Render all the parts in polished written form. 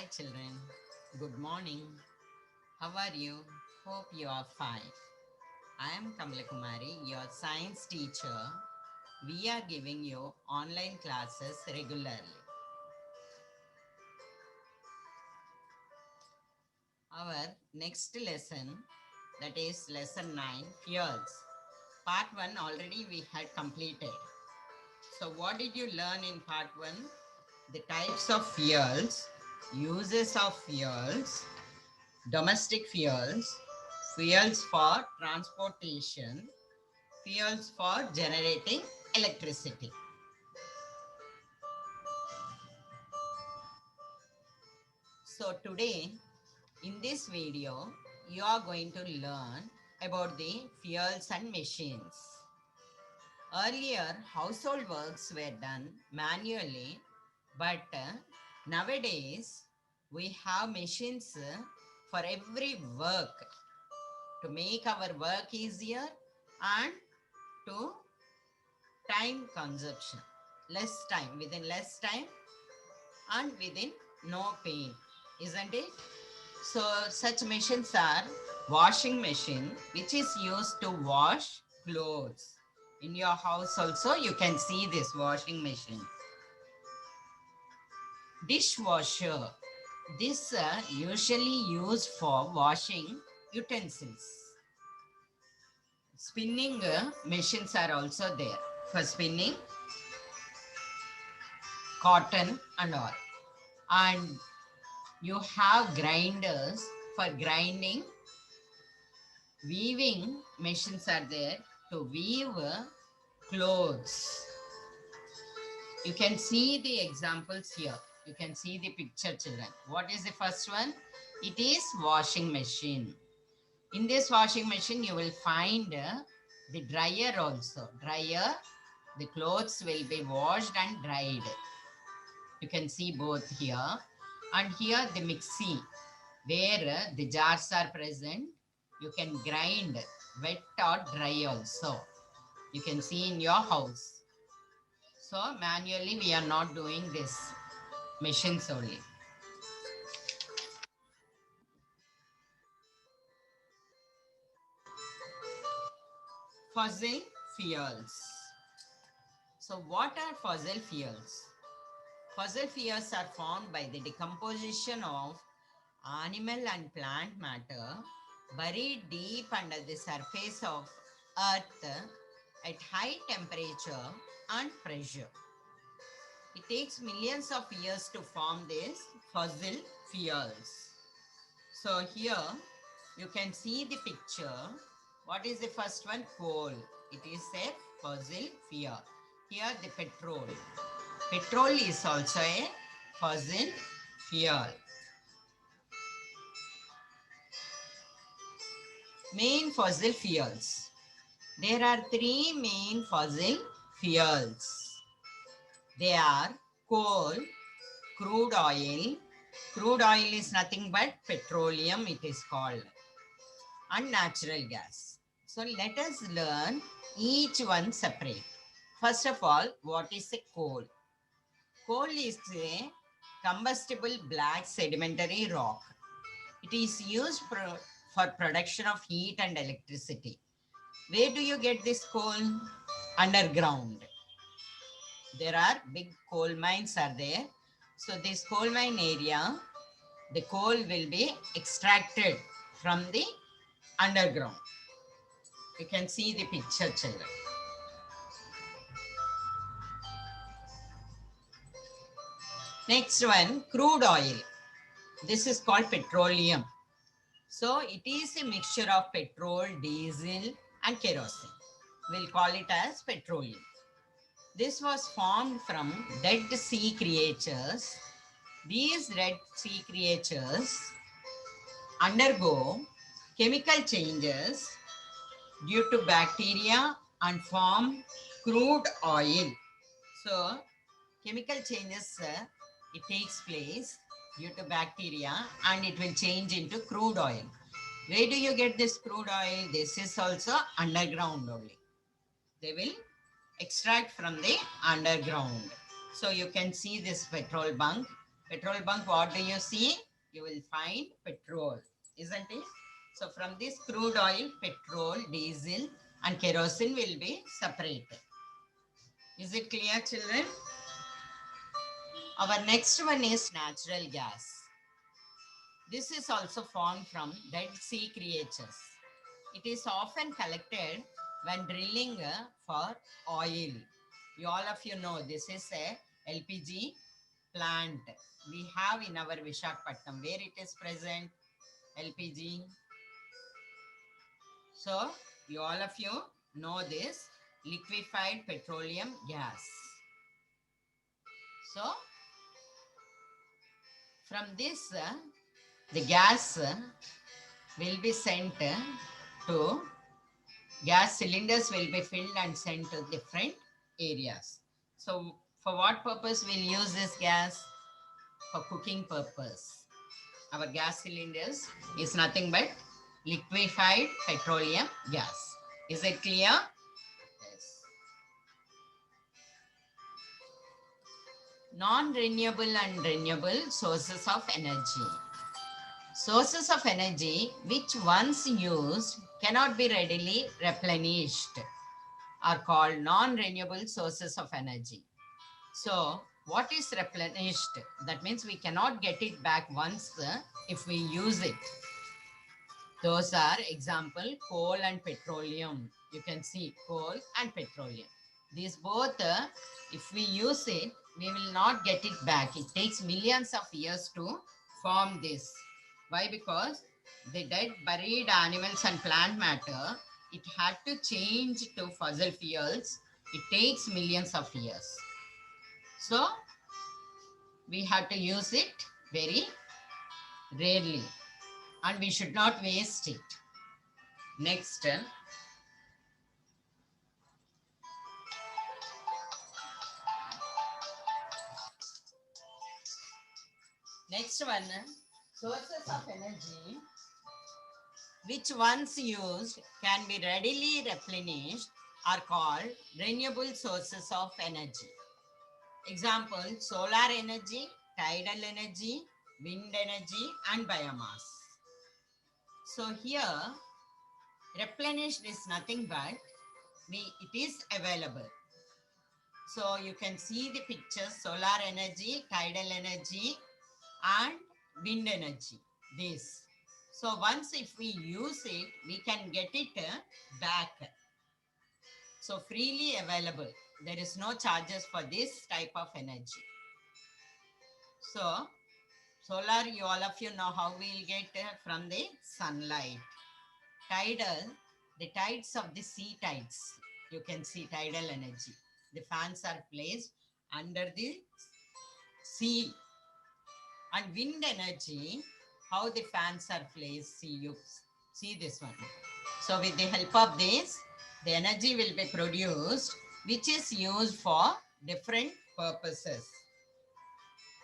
Hi children, good morning. How are you? Hope you are fine. I am Kamala Kumari, your science teacher. We are giving you online classes regularly. Our next lesson, that is lesson 9, fuels. Part 1 already we had completed. So what did you learn in part 1? The types of fuels, uses of fuels, domestic fuels, fuels for transportation, fuels for generating electricity. So today in this video you are going to learn about the fuels and machines. Earlier household works were done manually, but nowadays we have machines for every work to make our work easier and to time consumption, less time, within less time and within no pain, isn't it? So such machines are washing machine, which is used to wash clothes. In your house also you can see this washing machine. Dishwasher, this usually used for washing utensils. Spinning machines are also there for spinning cotton and all. And you have grinders for grinding. Weaving machines are there to weave clothes. You can see the examples here. You can see the picture, children. What is the first one? It is washing machine. In this washing machine, you will find the dryer also. Dryer, the clothes will be washed and dried. You can see both here. And here the mixie, where the jars are present. You can grind wet or dry also. You can see in your house. So manually we are not doing this, machines only. Fossil fuels. So what are fossil fuels? Fossil fuels are formed by the decomposition of animal and plant matter buried deep under the surface of earth at high temperature and pressure. It takes millions of years to form these fossil fuels. So here you can see the picture. What is the first one? Coal. It is a fossil fuel. Here the petrol. Petrol is also a fossil fuel. Main fossil fuels. There are three main fossil fuels. They are coal, crude oil. Crude oil is nothing but petroleum, it is called, and natural gas. So let us learn each one separate. First of all, what is a coal? Coal is a combustible black sedimentary rock. It is used for production of heat and electricity. Where do you get this coal? Underground. There are big coal mines are there. So this coal mine area, the coal will be extracted from the underground. You can see the picture, children. Next one, crude oil. This is called petroleum. So it is a mixture of petrol, diesel and kerosene. We'll call it as petroleum. This was formed from dead sea creatures. These Red Sea creatures undergo chemical changes due to bacteria and form crude oil. So, chemical changes, it takes place due to bacteria and it will change into crude oil. Where do you get this crude oil? This is also underground only. They will extract from the underground. So you can see this petrol bunk. Petrol bunk, what do you see? You will find petrol, isn't it? So from this crude oil, petrol, diesel and kerosene will be separated. Is it clear, children? Our next one is natural gas. This is also formed from dead sea creatures. It is often collected when drilling for oil. All of you know this is a LPG plant we have in our Visakhapatnam. Where it is present? LPG. So, all of you know this liquefied petroleum gas. So, from this, the gas will be sent to gas cylinders will be filled and sent to different areas. So, for what purpose we'll use this gas? For cooking purpose. Our gas cylinders is nothing but liquefied petroleum gas. Is it clear? Yes. Non-renewable and renewable sources of energy. Sources of energy which once used cannot be readily replenished are called non-renewable sources of energy. So, what is replenished? That means we cannot get it back once if we use it. Those are example coal and petroleum. You can see coal and petroleum. These both, if we use it, we will not get it back. It takes millions of years to form this. Why? Because the dead buried animals and plant matter, it had to change to fossil fuels. It takes millions of years. So, we have to use it very rarely and we should not waste it. Next, next one, sources of energy which once used can be readily replenished are called renewable sources of energy. Example, solar energy, tidal energy, wind energy and biomass. So here, replenished is nothing but it is available. So you can see the pictures, solar energy, tidal energy and wind energy, this. So once if we use it, we can get it back. So freely available. There is no charges for this type of energy. So solar, you all of you know how we will get from the sunlight. Tidal, the tides of the sea tides. You can see tidal energy. The fans are placed under the sea. And wind energy, how the fans are placed. See, you see this one. So with the help of this, the energy will be produced, which is used for different purposes.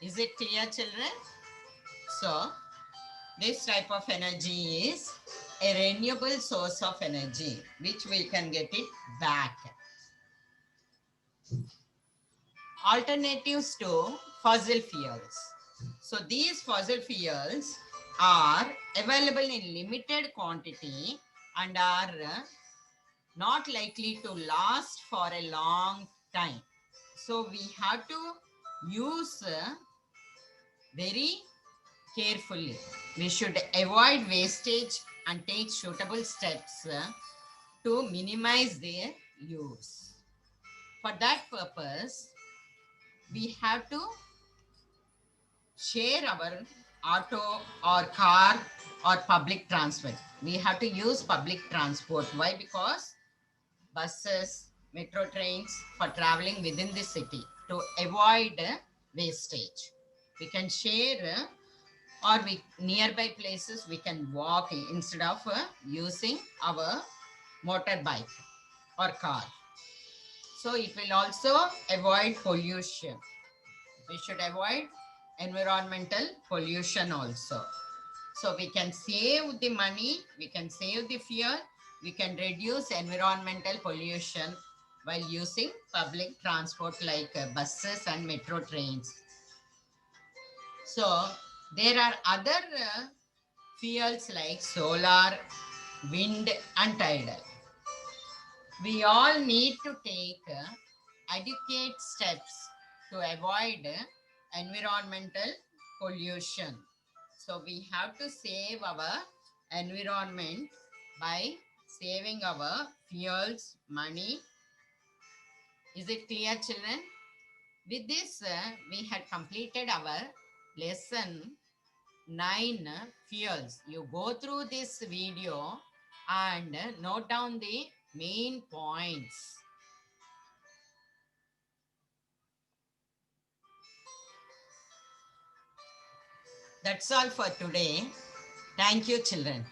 Is it clear, children? So this type of energy is a renewable source of energy, which we can get it back. Alternatives to fossil fuels. So these fossil fuels are available in limited quantity and are not likely to last for a long time. So we have to use very carefully. We should avoid wastage and take suitable steps to minimize their use. For that purpose, we have to share our auto or car or public transport. We have to use public transport. Why? Because buses, metro trains for traveling within the city to avoid wastage. We can share or nearby places we can walk instead of using our motorbike or car. So it will also avoid pollution. We should avoid environmental pollution also. So we can save the money, we can save the fuel, we can reduce environmental pollution while using public transport like buses and metro trains. So there are other fuels like solar, wind, and tidal. We all need to take adequate steps to avoid environmental pollution. So we have to save our environment by saving our fuels, money. Is it clear, children? With this, we had completed our lesson 9 fuels. You go through this video and note down the main points. That's all for today. Thank you, children.